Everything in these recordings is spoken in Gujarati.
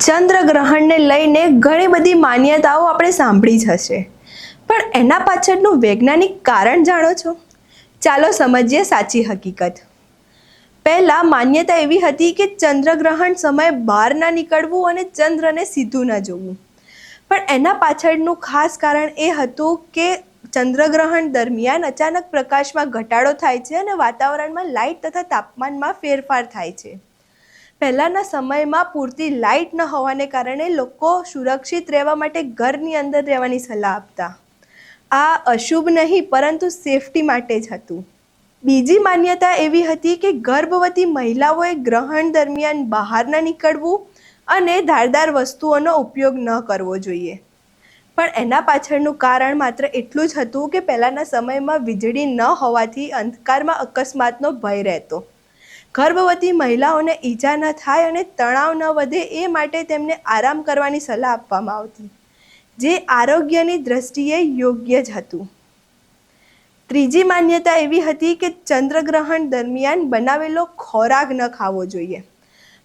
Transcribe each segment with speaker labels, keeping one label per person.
Speaker 1: ચંદ્રગ્રહણને લઈને ઘણી બધી માન્યતાઓ આપણે સાંભળી જ હશે, પણ એના પાછળનું વૈજ્ઞાનિક કારણ જાણો છો? ચાલો સમજીએ સાચી હકીકત. પહેલાં માન્યતા એવી હતી કે ચંદ્રગ્રહણ સમયે બહાર ના નીકળવું અને ચંદ્રને સીધું ન જોવું. પણ એના પાછળનું ખાસ કારણ એ હતું કે ચંદ્રગ્રહણ દરમિયાન અચાનક પ્રકાશમાં ઘટાડો થાય છે અને વાતાવરણમાં લાઇટ તથા તાપમાનમાં ફેરફાર થાય છે. પહેલાંના સમયમાં પૂરતી લાઇટ ન હોવાને કારણે લોકો સુરક્ષિત રહેવા માટે ઘરની અંદર રહેવાની સલાહ આપતા. આ અશુભ નહીં પરંતુ સેફટી માટે જ હતું. બીજી માન્યતા એવી હતી કે ગર્ભવતી મહિલાઓએ ગ્રહણ દરમિયાન બહાર ન નીકળવું અને ધારદાર વસ્તુઓનો ઉપયોગ ન કરવો જોઈએ. પણ એના પાછળનું કારણ માત્ર એટલું જ હતું કે પહેલાંના સમયમાં વીજળી ન હોવાથી અંધકારમાં અકસ્માતનો ભય રહેતો. ગર્ભવતી મહિલાઓને ઈજા ન થાય અને તણાવ ન વધે એ માટે તેમને આરામ કરવાની સલાહ આપવામાં આવતી, જે આરોગ્યની દ્રષ્ટિએ યોગ્ય જ હતું. ત્રીજી માન્યતા એવી હતી કે ચંદ્રગ્રહણ દરમિયાન બનાવેલો ખોરાક ન ખાવો જોઈએ,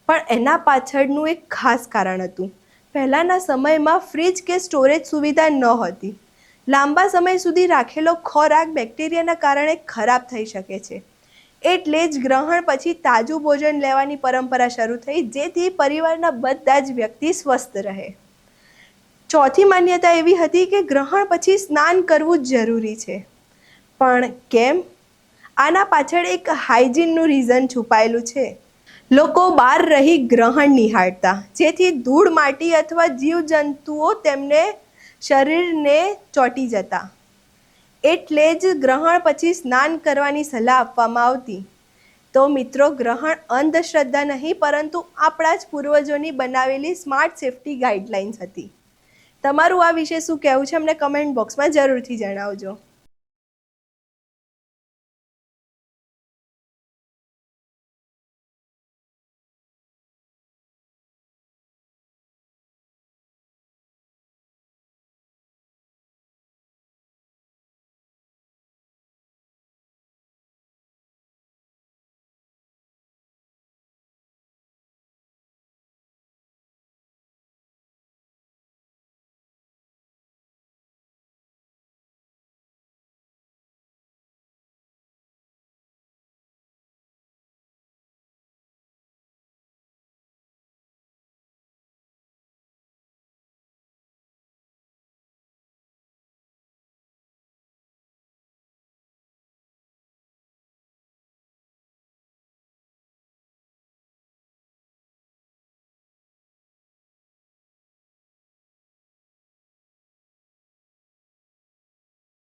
Speaker 1: પણ એના પાછળનું એક ખાસ કારણ હતું. પહેલાંના સમયમાં ફ્રીજ કે સ્ટોરેજ સુવિધા નહોતી. લાંબા સમય સુધી રાખેલો ખોરાક બેક્ટેરિયાના કારણે ખરાબ થઈ શકે છે. એટલે જ ગ્રહણ પછી તાજું ભોજન લેવાની પરંપરા શરૂ થઈ, જેથી પરિવારના બધા જ વ્યક્તિ સ્વસ્થ રહે. ચોથી માન્યતા એવી હતી કે ગ્રહણ પછી સ્નાન કરવું જરૂરી છે. પણ કેમ? આના પાછળ એક હાઇજીનનું રીઝન છુપાયેલું છે. લોકો બહાર રહી ગ્રહણ નિહાળતા, જેથી ધૂળ માટી અથવા જીવજંતુઓ તેમને શરીરને ચોંટી જતા. એટલે જ ગ્રહણ પછી સ્નાન કરવાની સલાહ આપવામાં આવતી. તો મિત્રો, ગ્રહણ અંધશ્રદ્ધા નહીં પરંતુ આપણા જ પૂર્વજોની બનાવેલી સ્માર્ટ સેફટી ગાઈડલાઇન્સ હતી. તમારું આ વિશે શું કહેવું છે? અમને કમેન્ટ બોક્સમાં જરૂરથી જણાવજો.